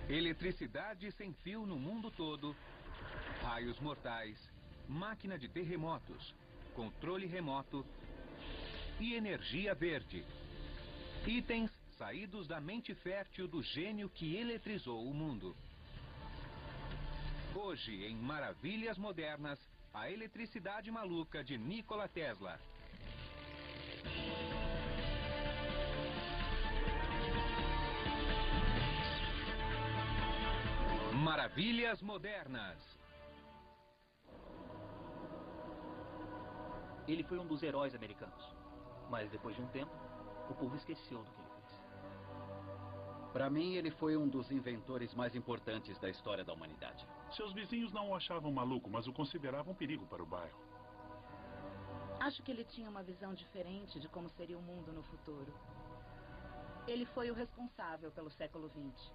Eletricidade sem fio no mundo todo, raios mortais, máquina de terremotos, controle remoto e energia verde. Itens saídos da mente fértil do gênio que eletrizou o mundo. Hoje, em Maravilhas Modernas, a eletricidade maluca de Nikola Tesla. Maravilhas Modernas. Ele foi um dos heróis americanos. Mas depois de um tempo, o povo esqueceu do que ele fez. Para mim, ele foi um dos inventores mais importantes da história da humanidade. Seus vizinhos não o achavam maluco, mas o consideravam um perigo para o bairro. Acho que ele tinha uma visão diferente de como seria o mundo no futuro. Ele foi o responsável pelo século XX.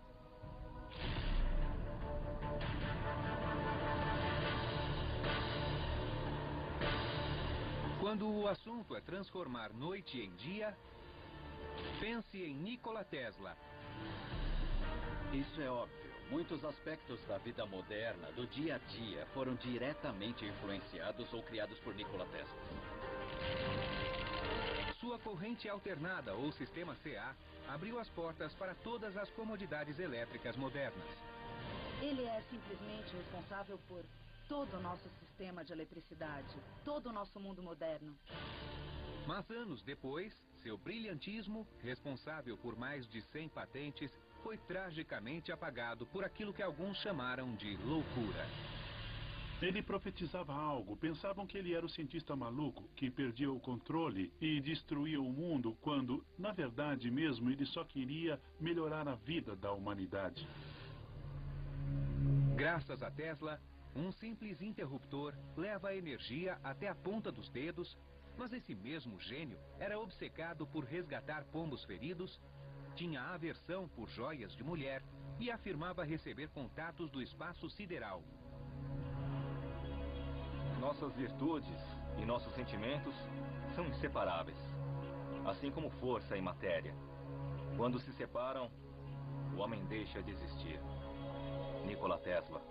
Quando o assunto é transformar noite em dia, pense em Nikola Tesla. Isso é óbvio. Muitos aspectos da vida moderna, do dia a dia, foram diretamente influenciados ou criados por Nikola Tesla. Sua corrente alternada ou sistema CA abriu as portas para todas as comodidades elétricas modernas. Ele é simplesmente responsável por todo o nosso sistema de eletricidade, todo o nosso mundo moderno. Mas anos depois, seu brilhantismo, responsável por mais de 100 patentes, foi tragicamente apagado por aquilo que alguns chamaram de loucura. Ele profetizava algo. Pensavam que ele era o cientista maluco que perdia o controle e destruía o mundo, quando, na verdade mesmo, ele só queria melhorar a vida da humanidade. Graças a Tesla, um simples interruptor leva a energia até a ponta dos dedos, mas esse mesmo gênio era obcecado por resgatar pombos feridos, tinha aversão por joias de mulher e afirmava receber contatos do espaço sideral. Nossas virtudes e nossos sentimentos são inseparáveis, assim como força e matéria. Quando se separam, o homem deixa de existir. Nikola Tesla.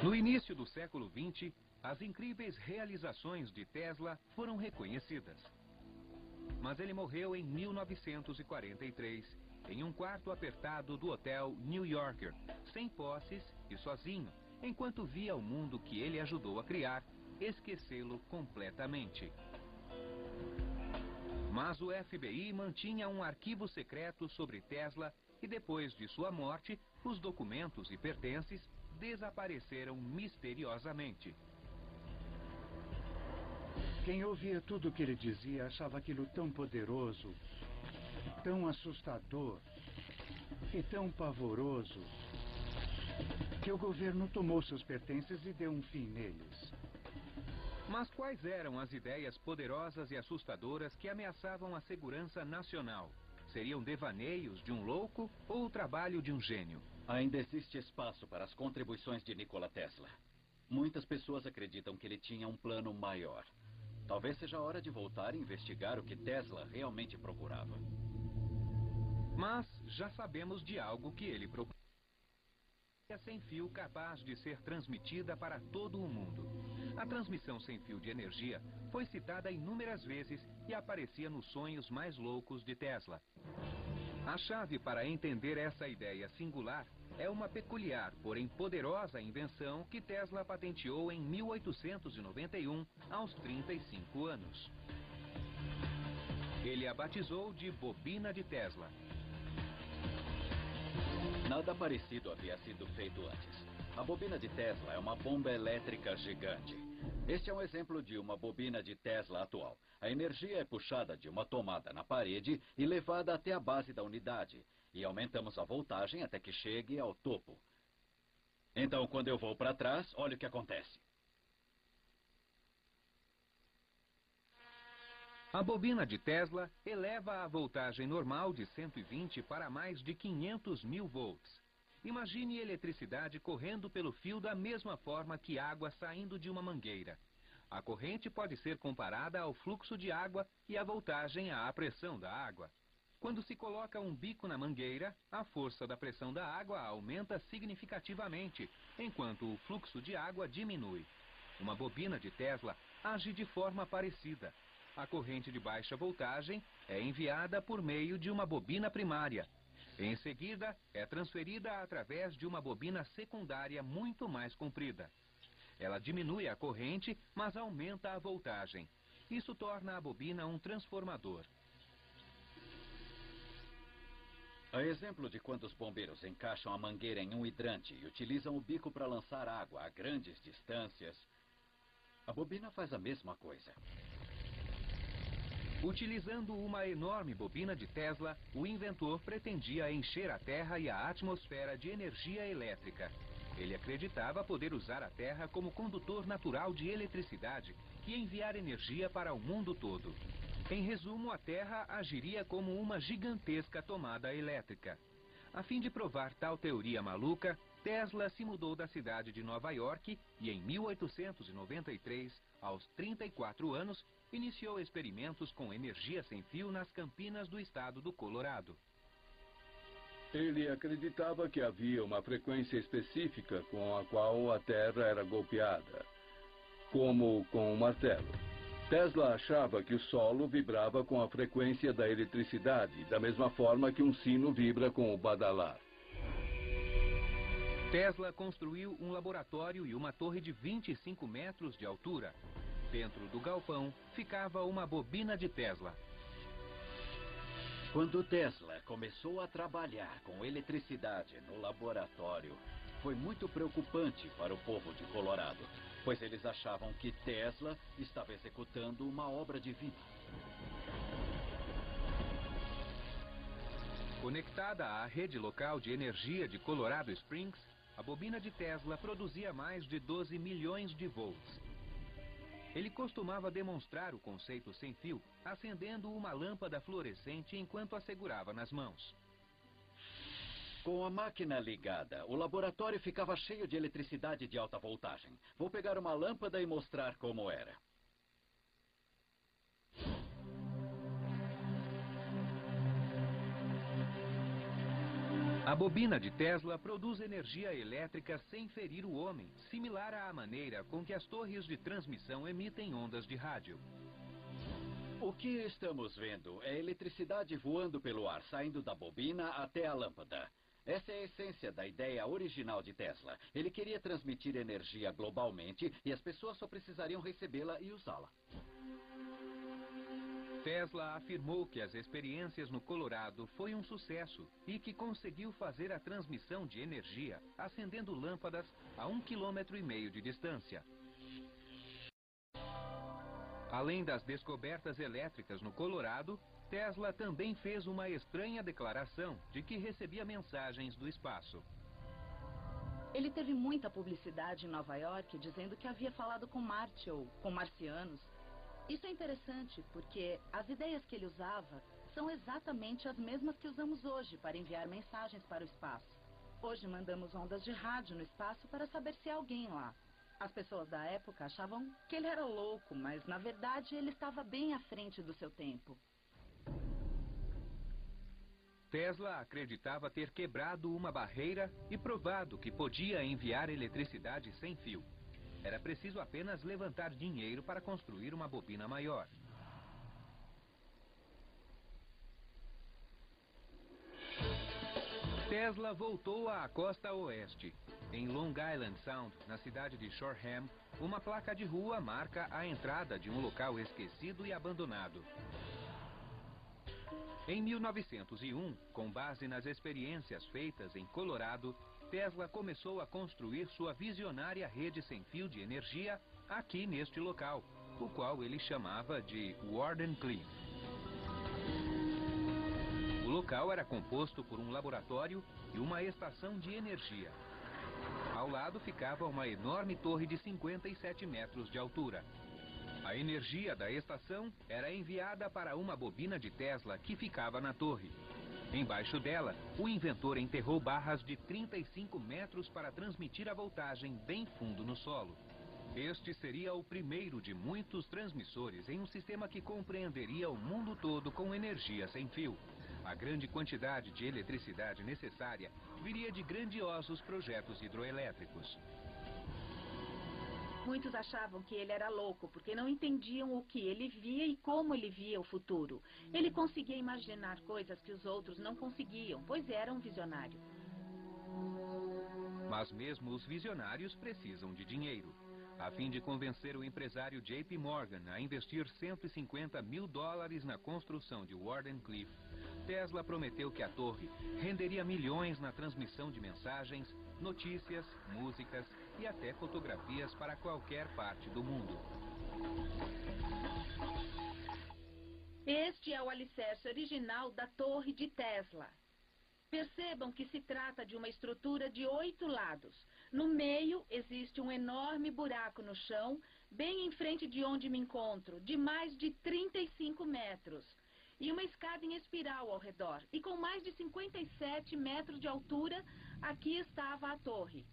No início do século XX, as incríveis realizações de Tesla foram reconhecidas. Mas ele morreu em 1943, em um quarto apertado do hotel New Yorker, sem posses e sozinho, enquanto via o mundo que ele ajudou a criar esquecê-lo completamente. Mas o FBI mantinha um arquivo secreto sobre Tesla e depois de sua morte, os documentos e pertences desapareceram misteriosamente. Quem ouvia tudo o que ele dizia achava aquilo tão poderoso, tão assustador e tão pavoroso que o governo tomou seus pertences e deu um fim neles. Mas quais eram as ideias poderosas e assustadoras que ameaçavam a segurança nacional? Seriam devaneios de um louco ou o trabalho de um gênio? Ainda existe espaço para as contribuições de Nikola Tesla. Muitas pessoas acreditam que ele tinha um plano maior. Talvez seja a hora de voltar e investigar o que Tesla realmente procurava. Mas já sabemos de algo que ele procurava. Sem fio capaz de ser transmitida para todo o mundo. A transmissão sem fio de energia foi citada inúmeras vezes e aparecia nos sonhos mais loucos de Tesla. A chave para entender essa ideia singular é uma peculiar, porém poderosa invenção que Tesla patenteou em 1891, aos 35 anos. Ele a batizou de bobina de Tesla. Nada parecido havia sido feito antes. A bobina de Tesla é uma bomba elétrica gigante. Este é um exemplo de uma bobina de Tesla atual. A energia é puxada de uma tomada na parede e levada até a base da unidade. E aumentamos a voltagem até que chegue ao topo. Então, quando eu vou para trás, olha o que acontece. A bobina de Tesla eleva a voltagem normal de 120 para mais de 500 mil volts. Imagine eletricidade correndo pelo fio da mesma forma que água saindo de uma mangueira. A corrente pode ser comparada ao fluxo de água e a voltagem à pressão da água. Quando se coloca um bico na mangueira, a força da pressão da água aumenta significativamente, enquanto o fluxo de água diminui. Uma bobina de Tesla age de forma parecida. A corrente de baixa voltagem é enviada por meio de uma bobina primária. Em seguida, é transferida através de uma bobina secundária muito mais comprida. Ela diminui a corrente, mas aumenta a voltagem. Isso torna a bobina um transformador. A exemplo de quando os bombeiros encaixam a mangueira em um hidrante e utilizam o bico para lançar água a grandes distâncias, a bobina faz a mesma coisa. Utilizando uma enorme bobina de Tesla, o inventor pretendia encher a Terra e a atmosfera de energia elétrica. Ele acreditava poder usar a Terra como condutor natural de eletricidade e enviar energia para o mundo todo. Em resumo, a Terra agiria como uma gigantesca tomada elétrica. A fim de provar tal teoria maluca, Tesla se mudou da cidade de Nova York e, em 1893, aos 34 anos, iniciou experimentos com energia sem fio nas Campinas do estado do Colorado. Ele acreditava que havia uma frequência específica com a qual a Terra era golpeada, como com um martelo. Tesla achava que o solo vibrava com a frequência da eletricidade, da mesma forma que um sino vibra com o badalar. Tesla construiu um laboratório e uma torre de 25 metros de altura. Dentro do galpão ficava uma bobina de Tesla. Quando Tesla começou a trabalhar com eletricidade no laboratório, foi muito preocupante para o povo de Colorado, pois eles achavam que Tesla estava executando uma obra divina. Conectada à rede local de energia de Colorado Springs, a bobina de Tesla produzia mais de 12 milhões de volts. Ele costumava demonstrar o conceito sem fio, acendendo uma lâmpada fluorescente enquanto a segurava nas mãos. Com a máquina ligada, o laboratório ficava cheio de eletricidade de alta voltagem. Vou pegar uma lâmpada e mostrar como era. A bobina de Tesla produz energia elétrica sem ferir o homem, similar à maneira com que as torres de transmissão emitem ondas de rádio. O que estamos vendo é eletricidade voando pelo ar, saindo da bobina até a lâmpada. Essa é a essência da ideia original de Tesla. Ele queria transmitir energia globalmente e as pessoas só precisariam recebê-la e usá-la. Tesla afirmou que as experiências no Colorado foi um sucesso e que conseguiu fazer a transmissão de energia acendendo lâmpadas a 1,5 km de distância. Além das descobertas elétricas no Colorado, Tesla também fez uma estranha declaração de que recebia mensagens do espaço. Ele teve muita publicidade em Nova York dizendo que havia falado com Marte ou com marcianos. Isso é interessante porque as ideias que ele usava são exatamente as mesmas que usamos hoje para enviar mensagens para o espaço. Hoje mandamos ondas de rádio no espaço para saber se há alguém lá. As pessoas da época achavam que ele era louco, mas na verdade ele estava bem à frente do seu tempo. Tesla acreditava ter quebrado uma barreira e provado que podia enviar eletricidade sem fio. Era preciso apenas levantar dinheiro para construir uma bobina maior. Tesla voltou à costa oeste. Em Long Island Sound, na cidade de Shoreham, uma placa de rua marca a entrada de um local esquecido e abandonado. Em 1901, com base nas experiências feitas em Colorado, Tesla começou a construir sua visionária rede sem fio de energia aqui neste local, o qual ele chamava de Wardenclyffe. O local era composto por um laboratório e uma estação de energia. Ao lado ficava uma enorme torre de 57 metros de altura. A energia da estação era enviada para uma bobina de Tesla que ficava na torre. Embaixo dela, o inventor enterrou barras de 35 metros para transmitir a voltagem bem fundo no solo. Este seria o primeiro de muitos transmissores em um sistema que compreenderia o mundo todo com energia sem fio. A grande quantidade de eletricidade necessária viria de grandiosos projetos hidroelétricos. Muitos achavam que ele era louco, porque não entendiam o que ele via e como ele via o futuro. Ele conseguia imaginar coisas que os outros não conseguiam, pois era um visionário. Mas mesmo os visionários precisam de dinheiro. A fim de convencer o empresário JP Morgan a investir $150 mil na construção de Wardenclyffe, Tesla prometeu que a torre renderia milhões na transmissão de mensagens, notícias, músicas e até fotografias para qualquer parte do mundo. Este é o alicerce original da Torre de Tesla. Percebam que se trata de uma estrutura de 8 lados. No meio existe um enorme buraco no chão, bem em frente de onde me encontro, de mais de 35 metros. E uma escada em espiral ao redor. E com mais de 57 metros de altura, aqui estava a torre.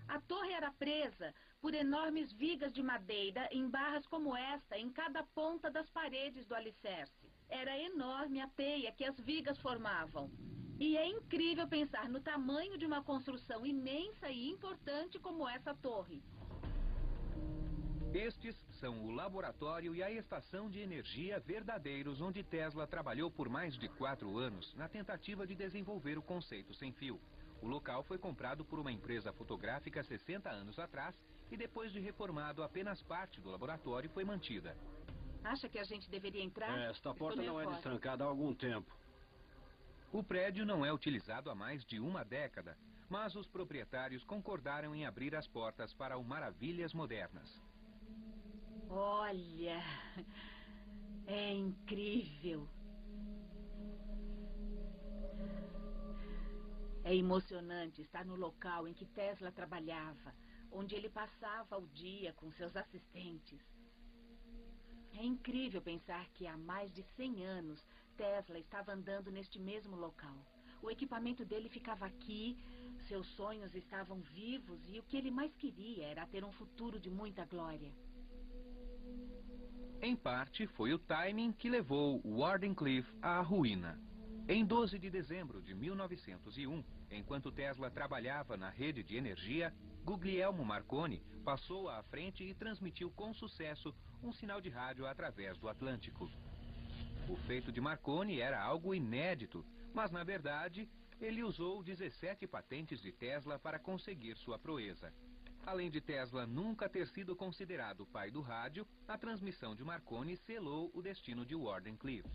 A torre era presa por enormes vigas de madeira em barras como esta em cada ponta das paredes do alicerce. Era enorme a teia que as vigas formavam. E é incrível pensar no tamanho de uma construção imensa e importante como essa torre. Estes são o laboratório e a estação de energia verdadeiros onde Tesla trabalhou por mais de 4 anos na tentativa de desenvolver o conceito sem fio. O local foi comprado por uma empresa fotográfica 60 anos atrás e depois de reformado apenas parte do laboratório foi mantida. Acha que a gente deveria entrar? Esta porta não é destrancada há algum tempo. O prédio não é utilizado há mais de uma década, mas os proprietários concordaram em abrir as portas para o Maravilhas Modernas. Olha, é incrível. É emocionante estar no local em que Tesla trabalhava, onde ele passava o dia com seus assistentes. É incrível pensar que há mais de 100 anos Tesla estava andando neste mesmo local. O equipamento dele ficava aqui, seus sonhos estavam vivos e o que ele mais queria era ter um futuro de muita glória. Em parte, foi o timing que levou Wardenclyffe à ruína. Em 12 de dezembro de 1901, enquanto Tesla trabalhava na rede de energia, Guglielmo Marconi passou à frente e transmitiu com sucesso um sinal de rádio através do Atlântico. O feito de Marconi era algo inédito, mas na verdade, ele usou 17 patentes de Tesla para conseguir sua proeza. Além de Tesla nunca ter sido considerado o pai do rádio, a transmissão de Marconi selou o destino de Wardenclyffe.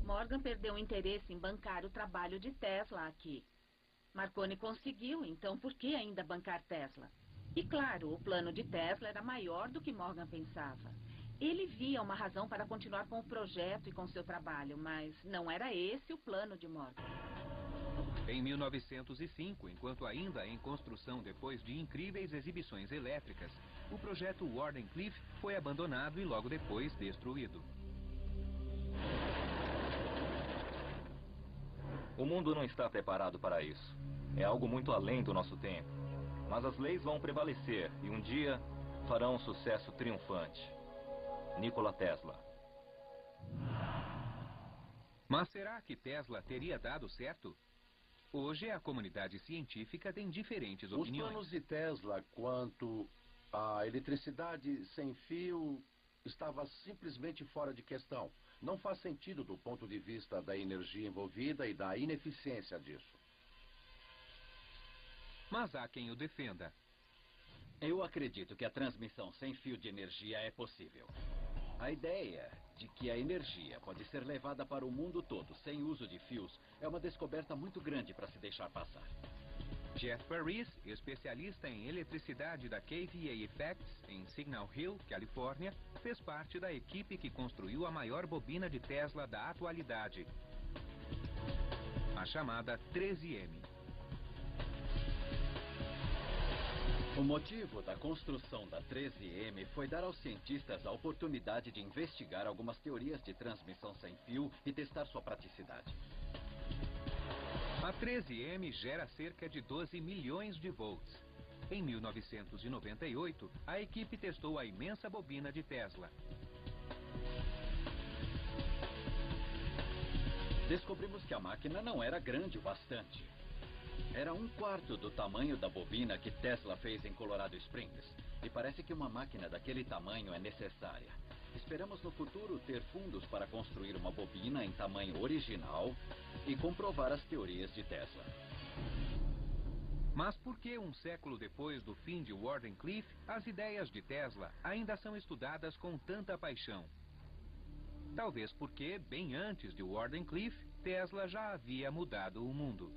Morgan perdeu o interesse em bancar o trabalho de Tesla aqui. Marconi conseguiu, então por que ainda bancar Tesla? E claro, o plano de Tesla era maior do que Morgan pensava. Ele via uma razão para continuar com o projeto e com seu trabalho, mas não era esse o plano de Morgan. Em 1905, enquanto ainda em construção depois de incríveis exibições elétricas, o projeto Wardenclyffe foi abandonado e logo depois destruído. O mundo não está preparado para isso. É algo muito além do nosso tempo. Mas as leis vão prevalecer e um dia farão um sucesso triunfante. Nikola Tesla. Mas será que Tesla teria dado certo? Hoje a comunidade científica tem diferentes opiniões. Os planos de Tesla quanto à eletricidade sem fio estava simplesmente fora de questão. Não faz sentido do ponto de vista da energia envolvida e da ineficiência disso. Mas há quem o defenda. Eu acredito que a transmissão sem fio de energia é possível. A ideia de que a energia pode ser levada para o mundo todo sem uso de fios é uma descoberta muito grande para se deixar passar. Jeff Paris, especialista em eletricidade da KVA Effects, em Signal Hill, Califórnia, fez parte da equipe que construiu a maior bobina de Tesla da atualidade, a chamada 13M. O motivo da construção da 13M foi dar aos cientistas a oportunidade de investigar algumas teorias de transmissão sem fio e testar sua praticidade. A 13M gera cerca de 12 milhões de volts. Em 1998, a equipe testou a imensa bobina de Tesla. Descobrimos que a máquina não era grande o bastante. Era 1/4 do tamanho da bobina que Tesla fez em Colorado Springs. E parece que uma máquina daquele tamanho é necessária. Esperamos no futuro ter fundos para construir uma bobina em tamanho original e comprovar as teorias de Tesla. Mas por que um século depois do fim de Wardenclyffe, as ideias de Tesla ainda são estudadas com tanta paixão? Talvez porque, bem antes de Wardenclyffe, Tesla já havia mudado o mundo.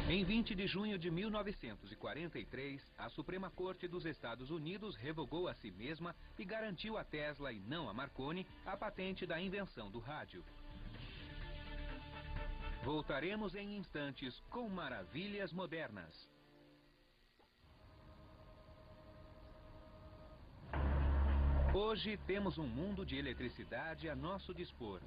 Em 20 de junho de 1943, a Suprema Corte dos Estados Unidos revogou a si mesma e garantiu a Tesla e não a Marconi a patente da invenção do rádio. Voltaremos em instantes com maravilhas modernas. Hoje temos um mundo de eletricidade a nosso dispor.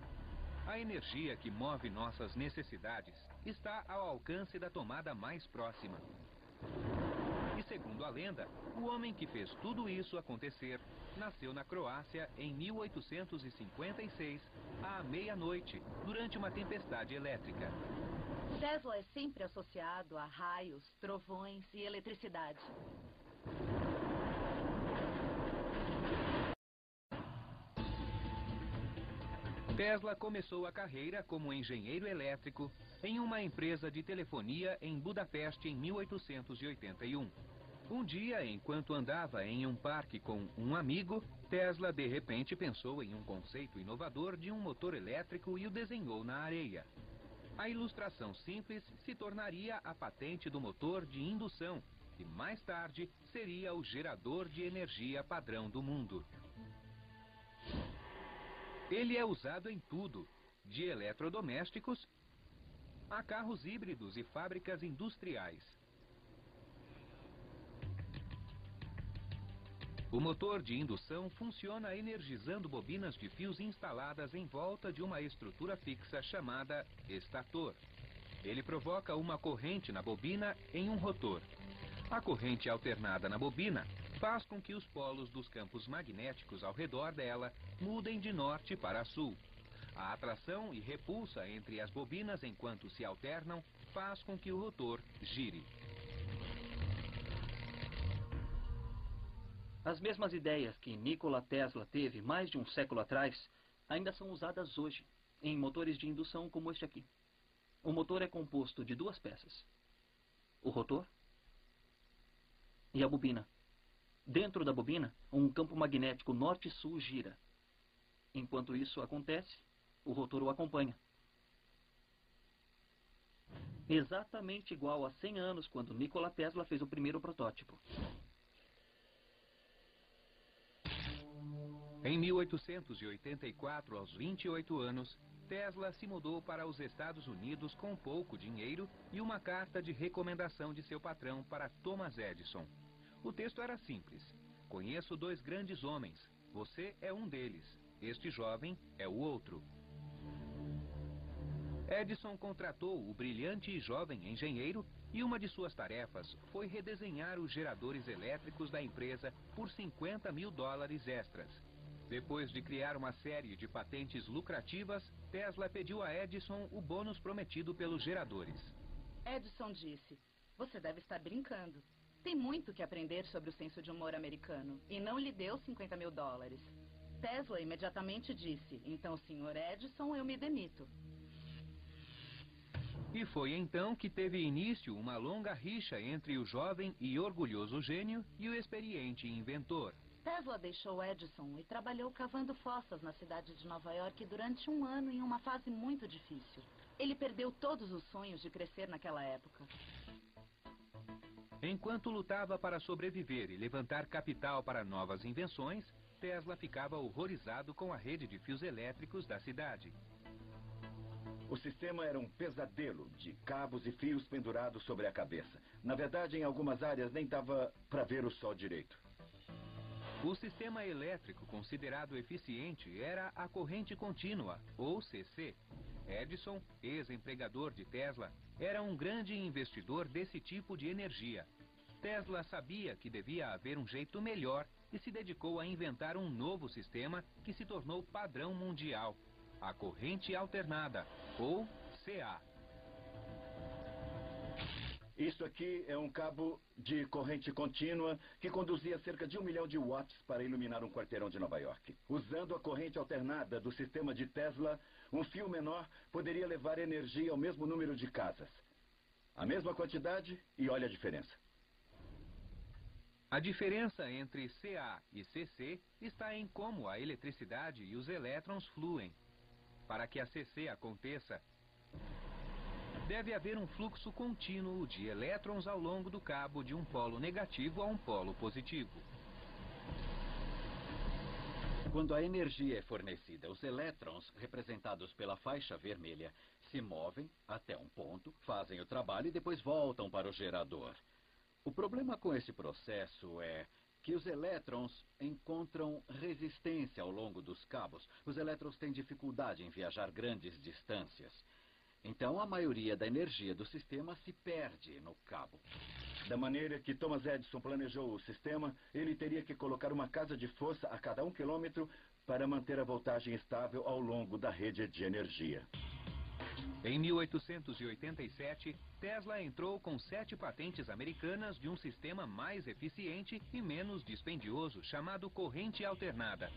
A energia que move nossas necessidades está ao alcance da tomada mais próxima. E segundo a lenda, o homem que fez tudo isso acontecer nasceu na Croácia em 1856, à meia-noite, durante uma tempestade elétrica. Tesla é sempre associado a raios, trovões e eletricidade. Tesla começou a carreira como engenheiro elétrico em uma empresa de telefonia em Budapeste em 1881. Um dia, enquanto andava em um parque com um amigo, Tesla de repente pensou em um conceito inovador de um motor elétrico e o desenhou na areia. A ilustração simples se tornaria a patente do motor de indução, que mais tarde seria o gerador de energia padrão do mundo. Ele é usado em tudo, de eletrodomésticos a carros híbridos e fábricas industriais. O motor de indução funciona energizando bobinas de fios instaladas em volta de uma estrutura fixa chamada estator. Ele provoca uma corrente na bobina em um rotor. A corrente alternada na bobina faz com que os polos dos campos magnéticos ao redor dela mudem de norte para sul. A atração e repulsa entre as bobinas enquanto se alternam faz com que o rotor gire. As mesmas ideias que Nikola Tesla teve mais de um século atrás ainda são usadas hoje em motores de indução como este aqui. O motor é composto de duas peças: o rotor e a bobina. Dentro da bobina, um campo magnético norte-sul gira. Enquanto isso acontece, o rotor o acompanha. Exatamente igual a 100 anos, quando Nikola Tesla fez o primeiro protótipo. Em 1884, aos 28 anos, Tesla se mudou para os Estados Unidos com pouco dinheiro e uma carta de recomendação de seu patrão para Thomas Edison. O texto era simples: conheço dois grandes homens, você é um deles, este jovem é o outro. Edison contratou o brilhante e jovem engenheiro e uma de suas tarefas foi redesenhar os geradores elétricos da empresa por $50 mil extras. Depois de criar uma série de patentes lucrativas, Tesla pediu a Edison o bônus prometido pelos geradores. Edison disse: você deve estar brincando. Tem muito que aprender sobre o senso de humor americano, e não lhe deu $50 mil. Tesla imediatamente disse: então, senhor Edison, eu me demito. E foi então que teve início uma longa rixa entre o jovem e orgulhoso gênio e o experiente inventor. Tesla deixou Edison e trabalhou cavando fossas na cidade de Nova York durante um ano em uma fase muito difícil. Ele perdeu todos os sonhos de crescer naquela época. Enquanto lutava para sobreviver e levantar capital para novas invenções, Tesla ficava horrorizado com a rede de fios elétricos da cidade. O sistema era um pesadelo de cabos e fios pendurados sobre a cabeça. Na verdade, em algumas áreas nem dava para ver o sol direito. O sistema elétrico considerado eficiente era a corrente contínua, ou CC. Edison, ex-empregador de Tesla, era um grande investidor desse tipo de energia. Tesla sabia que devia haver um jeito melhor e se dedicou a inventar um novo sistema que se tornou padrão mundial, a corrente alternada, ou CA. Isso aqui é um cabo de corrente contínua que conduzia cerca de 1 milhão de watts para iluminar um quarteirão de Nova York. Usando a corrente alternada do sistema de Tesla, um fio menor poderia levar energia ao mesmo número de casas. A mesma quantidade e olha a diferença. A diferença entre CA e CC está em como a eletricidade e os elétrons fluem. Para que a CC aconteça, deve haver um fluxo contínuo de elétrons ao longo do cabo de um polo negativo a um polo positivo. Quando a energia é fornecida, os elétrons, representados pela faixa vermelha, se movem até um ponto, fazem o trabalho e depois voltam para o gerador. O problema com esse processo é que os elétrons encontram resistência ao longo dos cabos. Os elétrons têm dificuldade em viajar grandes distâncias. Então, a maioria da energia do sistema se perde no cabo. Da maneira que Thomas Edison planejou o sistema, ele teria que colocar uma casa de força a cada 1 quilômetro para manter a voltagem estável ao longo da rede de energia. Em 1887, Tesla entrou com 7 patentes americanas de um sistema mais eficiente e menos dispendioso, chamado corrente alternada.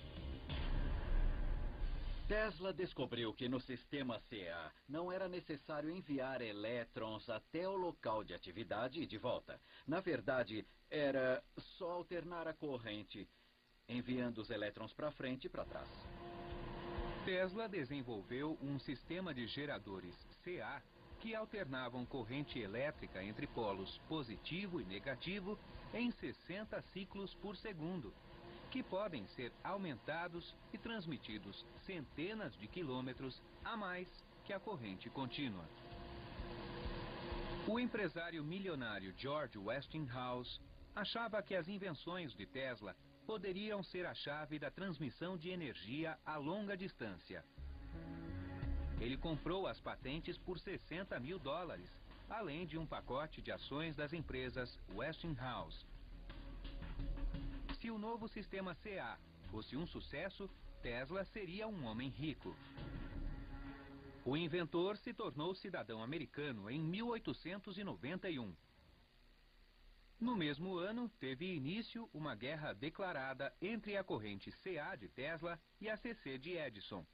Tesla descobriu que no sistema CA não era necessário enviar elétrons até o local de atividade e de volta. Na verdade, era só alternar a corrente, enviando os elétrons para frente e para trás. Tesla desenvolveu um sistema de geradores CA que alternavam corrente elétrica entre polos positivo e negativo em 60 ciclos por segundo, que podem ser aumentados e transmitidos centenas de quilômetros a mais que a corrente contínua. O empresário milionário George Westinghouse achava que as invenções de Tesla poderiam ser a chave da transmissão de energia a longa distância. Ele comprou as patentes por $60 mil, além de um pacote de ações das empresas Westinghouse. Se o novo sistema CA fosse um sucesso, Tesla seria um homem rico. O inventor se tornou cidadão americano em 1891. No mesmo ano, teve início uma guerra declarada entre a corrente CA de Tesla e a CC de Edison.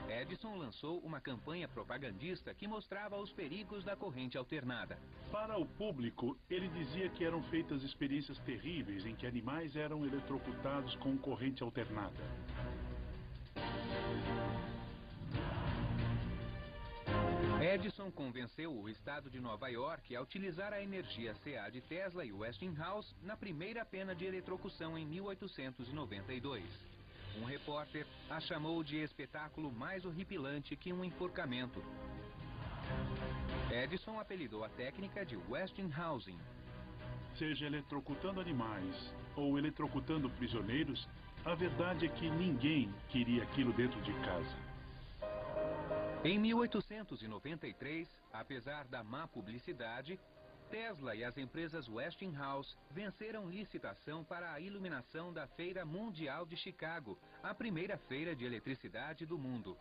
Edison lançou uma campanha propagandista que mostrava os perigos da corrente alternada. Para o público, ele dizia que eram feitas experiências terríveis em que animais eram eletrocutados com corrente alternada. Edison convenceu o estado de Nova York a utilizar a energia CA de Tesla e Westinghouse na primeira pena de eletrocução em 1892. Um repórter a chamou de espetáculo mais horripilante que um enforcamento. Edison apelidou a técnica de Westinghousing. Seja eletrocutando animais ou eletrocutando prisioneiros, a verdade é que ninguém queria aquilo dentro de casa. Em 1893, apesar da má publicidade, Tesla e as empresas Westinghouse venceram licitação para a iluminação da Feira Mundial de Chicago, a primeira feira de eletricidade do mundo.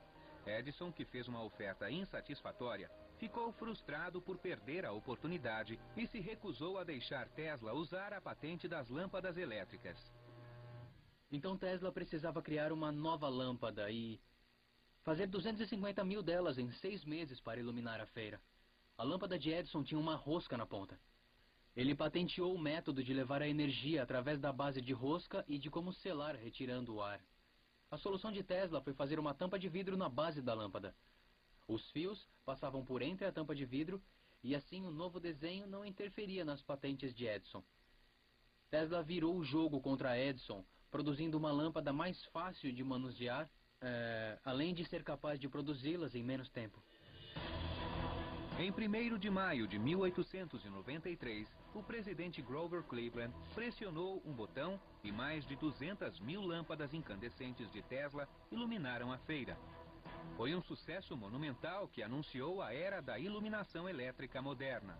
Edison, que fez uma oferta insatisfatória, ficou frustrado por perder a oportunidade e se recusou a deixar Tesla usar a patente das lâmpadas elétricas. Então Tesla precisava criar uma nova lâmpada e fazer 250 mil delas em 6 meses para iluminar a feira. A lâmpada de Edison tinha uma rosca na ponta. Ele patenteou o método de levar a energia através da base de rosca e de como selar retirando o ar. A solução de Tesla foi fazer uma tampa de vidro na base da lâmpada. Os fios passavam por entre a tampa de vidro e assim o novo desenho não interferia nas patentes de Edison. Tesla virou o jogo contra Edison, produzindo uma lâmpada mais fácil de manusear, além de ser capaz de produzi-las em menos tempo. Em 1º de maio de 1893, o presidente Grover Cleveland pressionou um botão e mais de 200 mil lâmpadas incandescentes de Tesla iluminaram a feira. Foi um sucesso monumental que anunciou a era da iluminação elétrica moderna.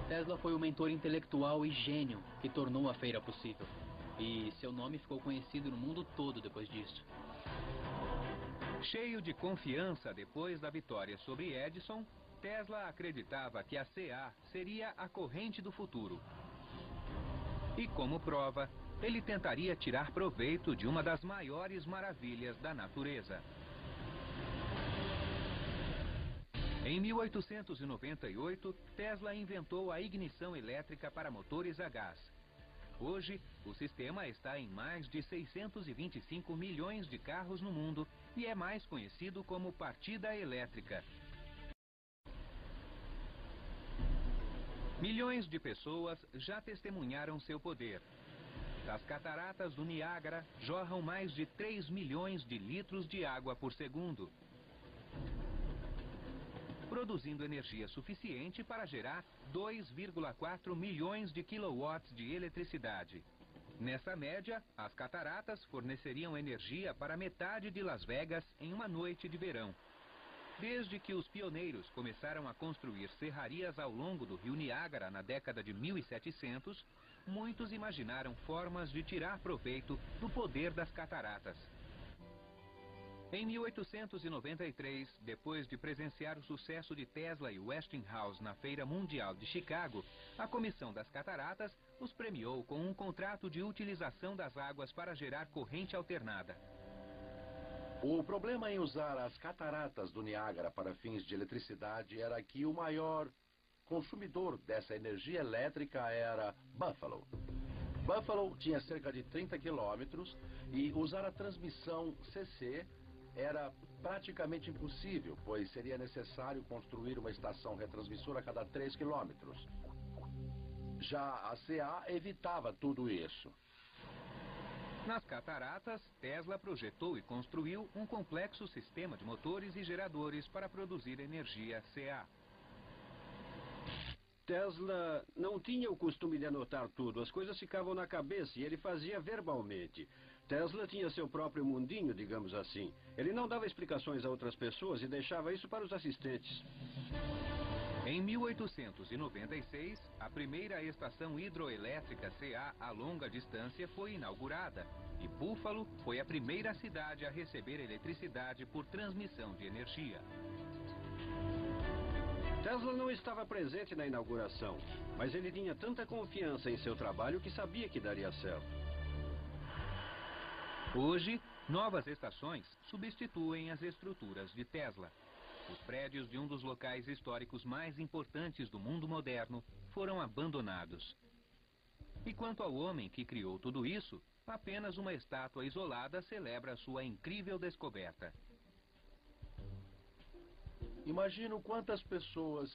Tesla foi o mentor intelectual e gênio que tornou a feira possível. E seu nome ficou conhecido no mundo todo depois disso. Cheio de confiança depois da vitória sobre Edison, Tesla acreditava que a CA seria a corrente do futuro. E como prova, ele tentaria tirar proveito de uma das maiores maravilhas da natureza. Em 1898, Tesla inventou a ignição elétrica para motores a gás. Hoje, o sistema está em mais de 625 milhões de carros no mundo e é mais conhecido como partida elétrica. Milhões de pessoas já testemunharam seu poder. Das cataratas do Niágara jorram mais de 3 milhões de litros de água por segundo, produzindo energia suficiente para gerar 2,4 milhões de quilowatts de eletricidade. Nessa média, as cataratas forneceriam energia para metade de Las Vegas em uma noite de verão. Desde que os pioneiros começaram a construir serrarias ao longo do rio Niágara na década de 1700, muitos imaginaram formas de tirar proveito do poder das cataratas. Em 1893, depois de presenciar o sucesso de Tesla e Westinghouse na Feira Mundial de Chicago, a Comissão das Cataratas os premiou com um contrato de utilização das águas para gerar corrente alternada. O problema em usar as cataratas do Niágara para fins de eletricidade era que o maior consumidor dessa energia elétrica era Buffalo. Buffalo tinha cerca de 30 quilômetros e usar a transmissão CC era praticamente impossível, pois seria necessário construir uma estação retransmissora a cada 3 quilômetros. Já a CA evitava tudo isso. Nas cataratas, Tesla projetou e construiu um complexo sistema de motores e geradores para produzir energia CA. Tesla não tinha o costume de anotar tudo, as coisas ficavam na cabeça e ele fazia verbalmente. Tesla tinha seu próprio mundinho, digamos assim. Ele não dava explicações a outras pessoas e deixava isso para os assistentes. Em 1896, a primeira estação hidroelétrica CA a longa distância foi inaugurada e Buffalo foi a primeira cidade a receber eletricidade por transmissão de energia. Tesla não estava presente na inauguração, mas ele tinha tanta confiança em seu trabalho que sabia que daria certo. Hoje, novas estações substituem as estruturas de Tesla. Os prédios de um dos locais históricos mais importantes do mundo moderno foram abandonados. E quanto ao homem que criou tudo isso, apenas uma estátua isolada celebra sua incrível descoberta. Imagino quantas pessoas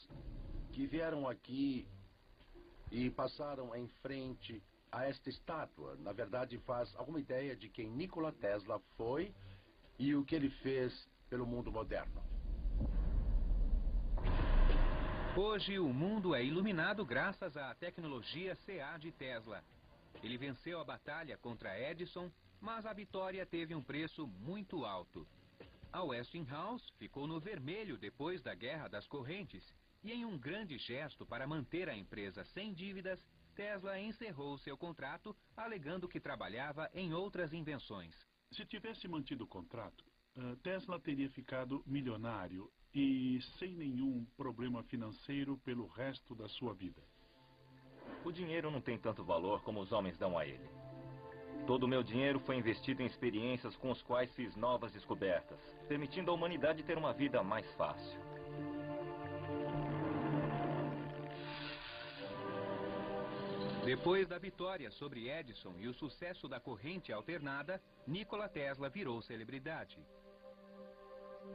que vieram aqui e passaram em frente a esta estátua. Na verdade, faz alguma ideia de quem Nikola Tesla foi e o que ele fez pelo mundo moderno. Hoje, o mundo é iluminado graças à tecnologia CA de Tesla. Ele venceu a batalha contra Edison, mas a vitória teve um preço muito alto. A Westinghouse ficou no vermelho depois da Guerra das Correntes e, em um grande gesto para manter a empresa sem dívidas, Tesla encerrou seu contrato, alegando que trabalhava em outras invenções. Se tivesse mantido o contrato, Tesla teria ficado milionário e sem nenhum problema financeiro pelo resto da sua vida. O dinheiro não tem tanto valor como os homens dão a ele. Todo o meu dinheiro foi investido em experiências com as quais fiz novas descobertas, permitindo à humanidade ter uma vida mais fácil. Depois da vitória sobre Edison e o sucesso da corrente alternada, Nikola Tesla virou celebridade.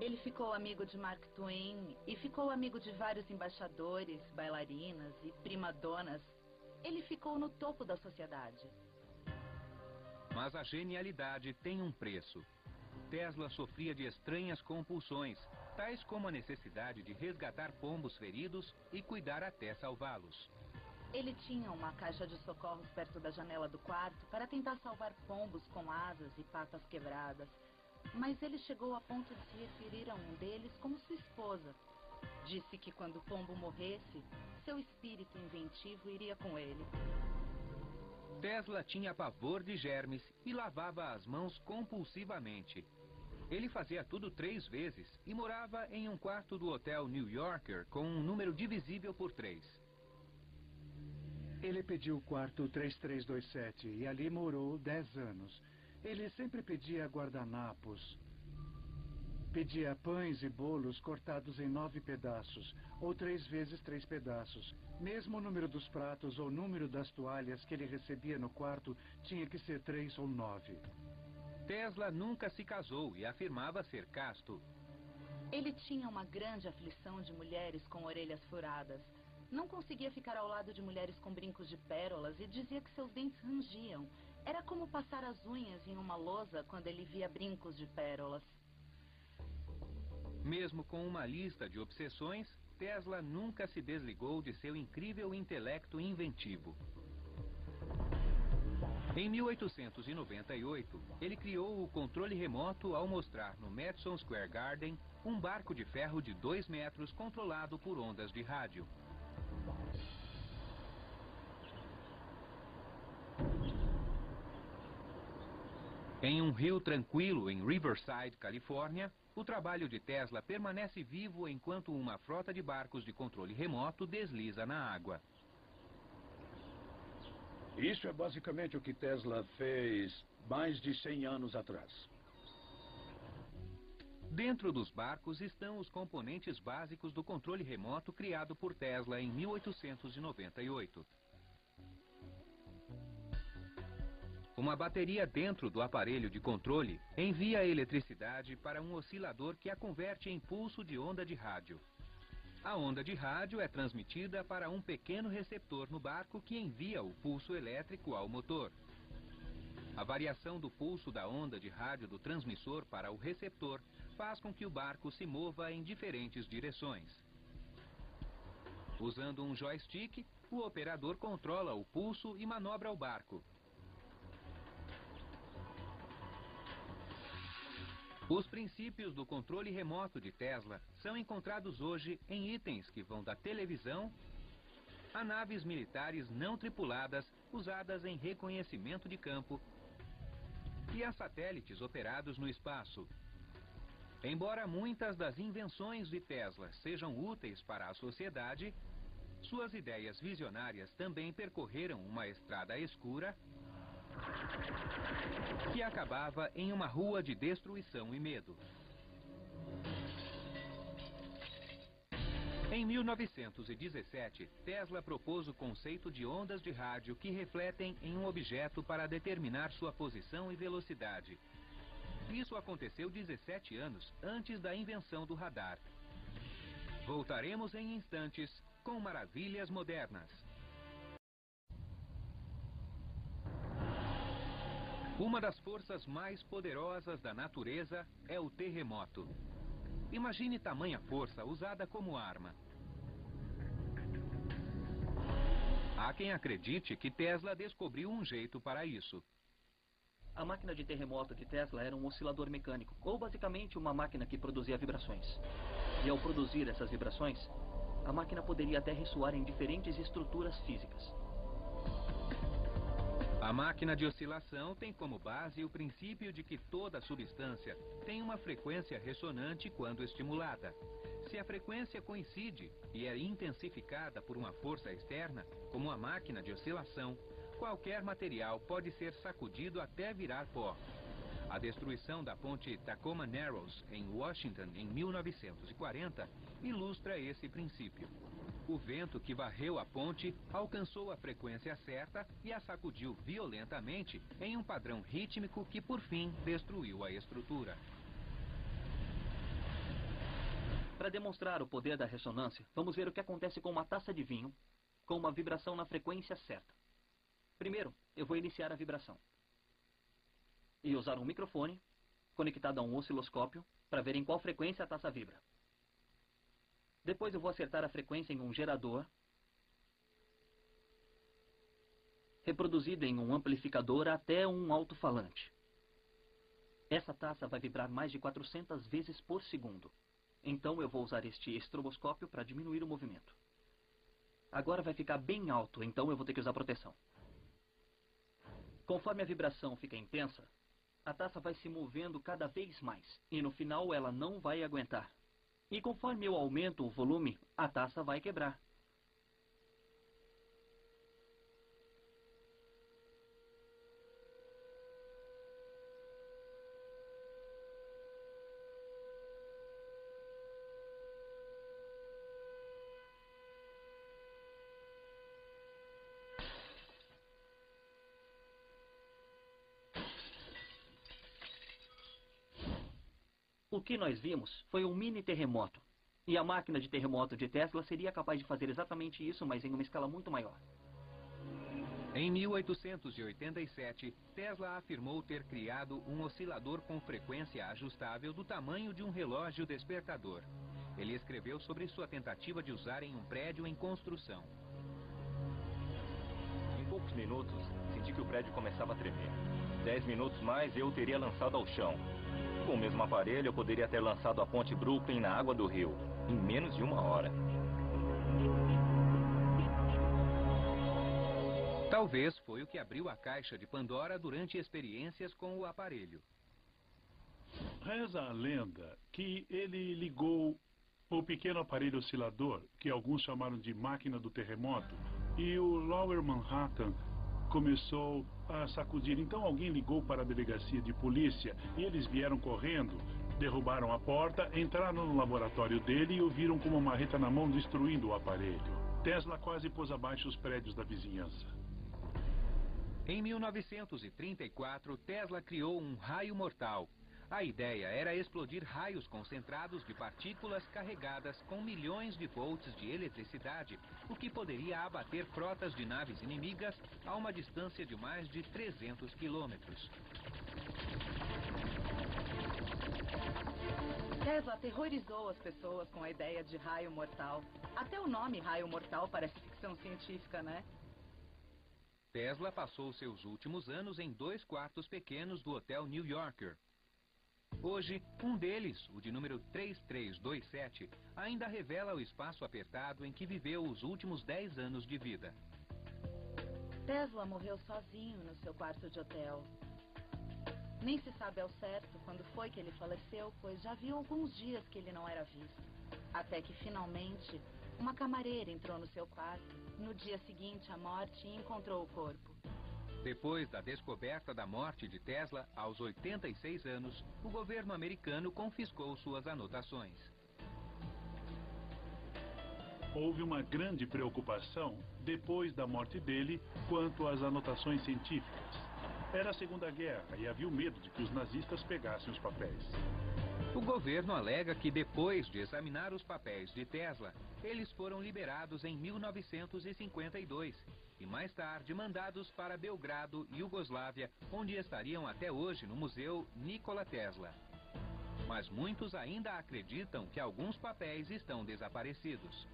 Ele ficou amigo de Mark Twain e ficou amigo de vários embaixadores, bailarinas e primadonas. Ele ficou no topo da sociedade. Mas a genialidade tem um preço. Tesla sofria de estranhas compulsões, tais como a necessidade de resgatar pombos feridos e cuidar até salvá-los. Ele tinha uma caixa de socorros perto da janela do quarto para tentar salvar pombos com asas e patas quebradas. Mas ele chegou a ponto de se referir a um deles como sua esposa. Disse que quando o pombo morresse, seu espírito inventivo iria com ele. Tesla tinha pavor de germes e lavava as mãos compulsivamente. Ele fazia tudo 3 vezes e morava em um quarto do hotel New Yorker com um número divisível por 3. Ele pediu o quarto 3327 e ali morou 10 anos. Ele sempre pedia guardanapos. Pedia pães e bolos cortados em 9 pedaços, ou 3 vezes 3 pedaços. Mesmo o número dos pratos ou o número das toalhas que ele recebia no quarto tinha que ser 3 ou 9. Tesla nunca se casou e afirmava ser casto. Ele tinha uma grande aflição de mulheres com orelhas furadas. Não conseguia ficar ao lado de mulheres com brincos de pérolas e dizia que seus dentes rangiam. Era como passar as unhas em uma lousa quando ele via brincos de pérolas. Mesmo com uma lista de obsessões, Tesla nunca se desligou de seu incrível intelecto inventivo. Em 1898, ele criou o controle remoto ao mostrar no Madison Square Garden um barco de ferro de 2 metros controlado por ondas de rádio. Em um rio tranquilo em Riverside, Califórnia, o trabalho de Tesla permanece vivo enquanto uma frota de barcos de controle remoto desliza na água. Isso é basicamente o que Tesla fez mais de 100 anos atrás. Dentro dos barcos estão os componentes básicos do controle remoto criado por Tesla em 1898. Uma bateria dentro do aparelho de controle envia a eletricidade para um oscilador que a converte em pulso de onda de rádio. A onda de rádio é transmitida para um pequeno receptor no barco que envia o pulso elétrico ao motor. A variação do pulso da onda de rádio do transmissor para o receptor faz com que o barco se mova em diferentes direções. Usando um joystick, o operador controla o pulso e manobra o barco. Os princípios do controle remoto de Tesla são encontrados hoje em itens que vão da televisão a naves militares não tripuladas usadas em reconhecimento de campo e a satélites operados no espaço. Embora muitas das invenções de Tesla sejam úteis para a sociedade, suas ideias visionárias também percorreram uma estrada escura que acabava em uma rua de destruição e medo. Em 1917, Tesla propôs o conceito de ondas de rádio que refletem em um objeto para determinar sua posição e velocidade. Isso aconteceu 17 anos antes da invenção do radar. Voltaremos em instantes com maravilhas modernas. Uma das forças mais poderosas da natureza é o terremoto. Imagine tamanha força usada como arma. Há quem acredite que Tesla descobriu um jeito para isso. A máquina de terremoto de Tesla era um oscilador mecânico, ou basicamente uma máquina que produzia vibrações. E ao produzir essas vibrações, a máquina poderia até ressoar em diferentes estruturas físicas. A máquina de oscilação tem como base o princípio de que toda substância tem uma frequência ressonante quando estimulada. Se a frequência coincide e é intensificada por uma força externa, como a máquina de oscilação, qualquer material pode ser sacudido até virar pó. A destruição da ponte Tacoma Narrows, em Washington, em 1940, ilustra esse princípio. O vento que varreu a ponte alcançou a frequência certa e a sacudiu violentamente em um padrão rítmico que, por fim, destruiu a estrutura. Para demonstrar o poder da ressonância, vamos ver o que acontece com uma taça de vinho com uma vibração na frequência certa. Primeiro, eu vou iniciar a vibração e usar um microfone conectado a um osciloscópio para ver em qual frequência a taça vibra. Depois eu vou acertar a frequência em um gerador, reproduzido em um amplificador até um alto-falante. Essa taça vai vibrar mais de 400 vezes por segundo. Então eu vou usar este estroboscópio para diminuir o movimento. Agora vai ficar bem alto, então eu vou ter que usar proteção. Conforme a vibração fica intensa, a taça vai se movendo cada vez mais. E no final ela não vai aguentar. E conforme eu aumento o volume, a taça vai quebrar. O que nós vimos foi um mini terremoto. E a máquina de terremoto de Tesla seria capaz de fazer exatamente isso, mas em uma escala muito maior. Em 1887, Tesla afirmou ter criado um oscilador com frequência ajustável do tamanho de um relógio despertador. Ele escreveu sobre sua tentativa de usar em um prédio em construção. Em poucos minutos, senti que o prédio começava a tremer. 10 minutos mais eu o teria lançado ao chão. Com o mesmo aparelho, eu poderia ter lançado a ponte Brooklyn na água do rio, em menos de 1 hora. Talvez foi o que abriu a caixa de Pandora durante experiências com o aparelho. Reza a lenda que ele ligou o pequeno aparelho oscilador, que alguns chamaram de máquina do terremoto, e o Lower Manhattan começou a sacudir. Então alguém ligou para a delegacia de polícia e eles vieram correndo, derrubaram a porta, entraram no laboratório dele e o viram com uma marreta na mão destruindo o aparelho. Tesla quase pôs abaixo os prédios da vizinhança. Em 1934, Tesla criou um raio mortal. A ideia era explodir raios concentrados de partículas carregadas com milhões de volts de eletricidade, o que poderia abater frotas de naves inimigas a uma distância de mais de 300 quilômetros. Tesla aterrorizou as pessoas com a ideia de raio mortal. Até o nome raio mortal parece ficção científica, né? Tesla passou seus últimos anos em 2 quartos pequenos do Hotel New Yorker. Hoje, um deles, o de número 3327, ainda revela o espaço apertado em que viveu os últimos 10 anos de vida. Tesla morreu sozinho no seu quarto de hotel. Nem se sabe ao certo quando foi que ele faleceu, pois já havia alguns dias que ele não era visto. Até que, finalmente, uma camareira entrou no seu quarto, no dia seguinte à morte, e encontrou o corpo. Depois da descoberta da morte de Tesla, aos 86 anos, o governo americano confiscou suas anotações. Houve uma grande preocupação, depois da morte dele, quanto às anotações científicas. Era a Segunda Guerra e havia o medo de que os nazistas pegassem os papéis. O governo alega que depois de examinar os papéis de Tesla, eles foram liberados em 1952 e mais tarde mandados para Belgrado, Iugoslávia, onde estariam até hoje no Museu Nikola Tesla. Mas muitos ainda acreditam que alguns papéis estão desaparecidos.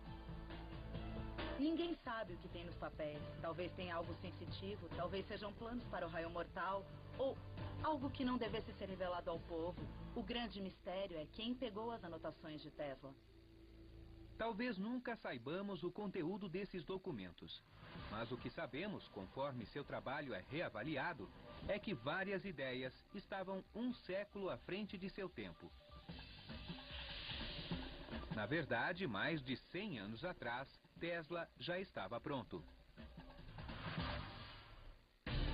Ninguém sabe o que tem nos papéis. Talvez tenha algo sensitivo, talvez sejam planos para o raio mortal, ou algo que não devesse ser revelado ao povo. O grande mistério é quem pegou as anotações de Tesla. Talvez nunca saibamos o conteúdo desses documentos. Mas o que sabemos, conforme seu trabalho é reavaliado, é que várias ideias estavam um século à frente de seu tempo. Na verdade, mais de 100 anos atrás, Tesla já estava pronto.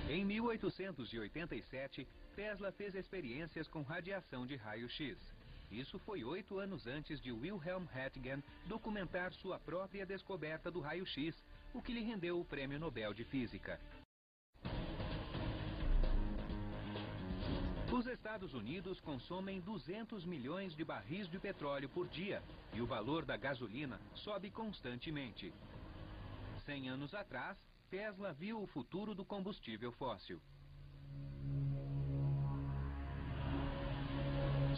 Em 1887, Tesla fez experiências com radiação de raio-x. Isso foi 8 anos antes de Wilhelm Röntgen documentar sua própria descoberta do raio-x, o que lhe rendeu o Prêmio Nobel de Física. Os Estados Unidos consomem 200 milhões de barris de petróleo por dia e o valor da gasolina sobe constantemente. 100 anos atrás, Tesla viu o futuro do combustível fóssil.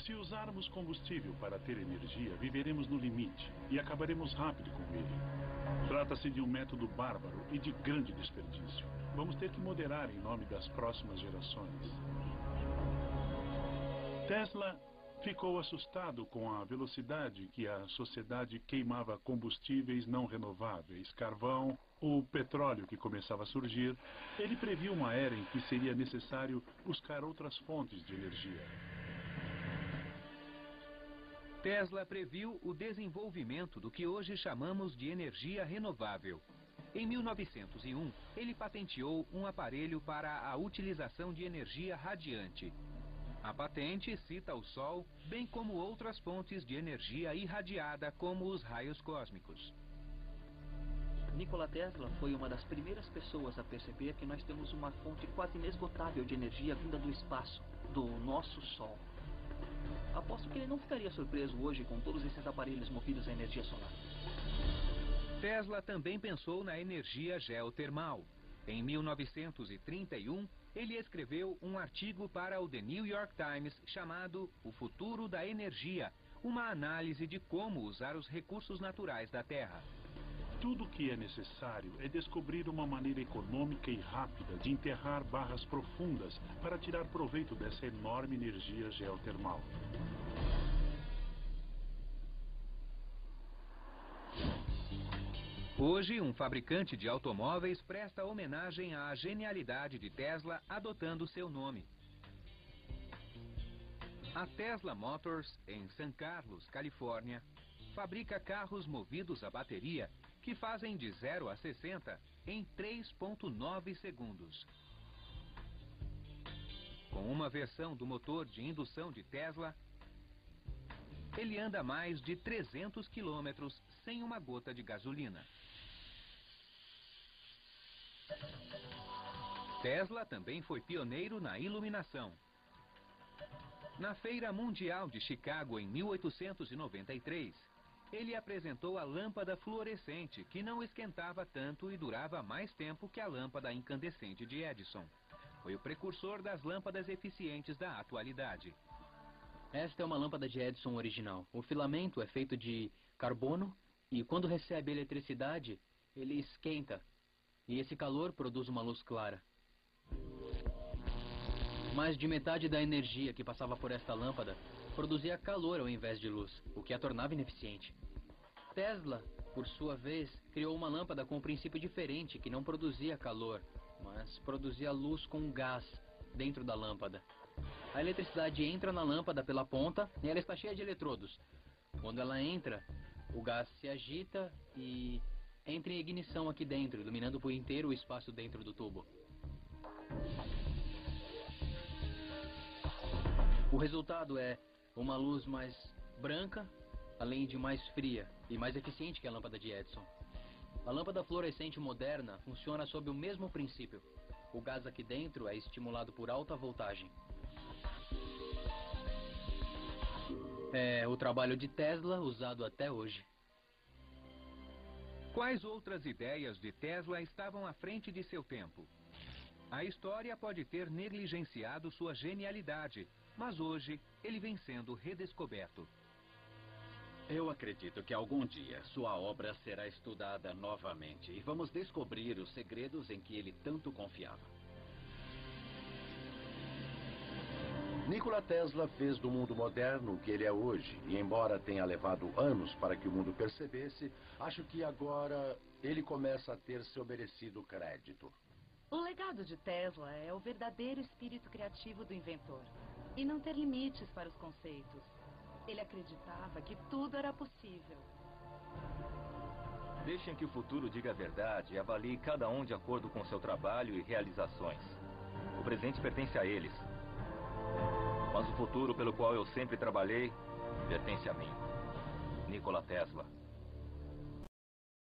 Se usarmos combustível para ter energia, viveremos no limite e acabaremos rápido com ele. Trata-se de um método bárbaro e de grande desperdício. Vamos ter que moderar em nome das próximas gerações. Tesla Ficou assustado com a velocidade que a sociedade queimava combustíveis não renováveis, carvão, o petróleo que começava a surgir. Ele previu uma era em que seria necessário buscar outras fontes de energia. Tesla previu o desenvolvimento do que hoje chamamos de energia renovável. Em 1901, ele patenteou um aparelho para a utilização de energia radiante. A patente cita o Sol, bem como outras fontes de energia irradiada, como os raios cósmicos. Nikola Tesla foi uma das primeiras pessoas a perceber que nós temos uma fonte quase inesgotável de energia vinda do espaço, do nosso Sol. Aposto que ele não ficaria surpreso hoje com todos esses aparelhos movidos à energia solar. Tesla também pensou na energia geotermal. Em 1931, ele escreveu um artigo para o The New York Times chamado O Futuro da Energia, uma análise de como usar os recursos naturais da Terra. Tudo o que é necessário é descobrir uma maneira econômica e rápida de enterrar barras profundas para tirar proveito dessa enorme energia geotermal. Hoje, um fabricante de automóveis presta homenagem à genialidade de Tesla adotando seu nome. A Tesla Motors, em San Carlos, Califórnia, fabrica carros movidos a bateria que fazem de 0 a 60 em 3,9 segundos. Com uma versão do motor de indução de Tesla, ele anda mais de 300 quilômetros sem uma gota de gasolina. Tesla também foi pioneiro na iluminação. Na Feira Mundial de Chicago, em 1893, ele apresentou a lâmpada fluorescente, que não esquentava tanto e durava mais tempo que a lâmpada incandescente de Edison. Foi o precursor das lâmpadas eficientes da atualidade. Esta é uma lâmpada de Edison original. O filamento é feito de carbono e quando recebe eletricidade, ele esquenta. E esse calor produz uma luz clara. Mais de metade da energia que passava por esta lâmpada produzia calor ao invés de luz, o que a tornava ineficiente. Tesla, por sua vez, criou uma lâmpada com um princípio diferente, que não produzia calor, mas produzia luz com gás dentro da lâmpada. A eletricidade entra na lâmpada pela ponta e ela está cheia de eletrodos. Quando ela entra, o gás se agita e entra em ignição aqui dentro, iluminando por inteiro o espaço dentro do tubo. O resultado é uma luz mais branca, além de mais fria e mais eficiente que a lâmpada de Edison. A lâmpada fluorescente moderna funciona sob o mesmo princípio. O gás aqui dentro é estimulado por alta voltagem. É o trabalho de Tesla usado até hoje. Quais outras ideias de Tesla estavam à frente de seu tempo? A história pode ter negligenciado sua genialidade, mas hoje ele vem sendo redescoberto. Eu acredito que algum dia sua obra será estudada novamente e vamos descobrir os segredos em que ele tanto confiava. Nikola Tesla fez do mundo moderno o que ele é hoje, e embora tenha levado anos para que o mundo percebesse, acho que agora ele começa a ter seu merecido crédito. O legado de Tesla é o verdadeiro espírito criativo do inventor e não ter limites para os conceitos. Ele acreditava que tudo era possível. Deixem que o futuro diga a verdade e avalie cada um de acordo com seu trabalho e realizações. O presente pertence a eles. Mas o futuro pelo qual eu sempre trabalhei pertence a mim. Nikola Tesla.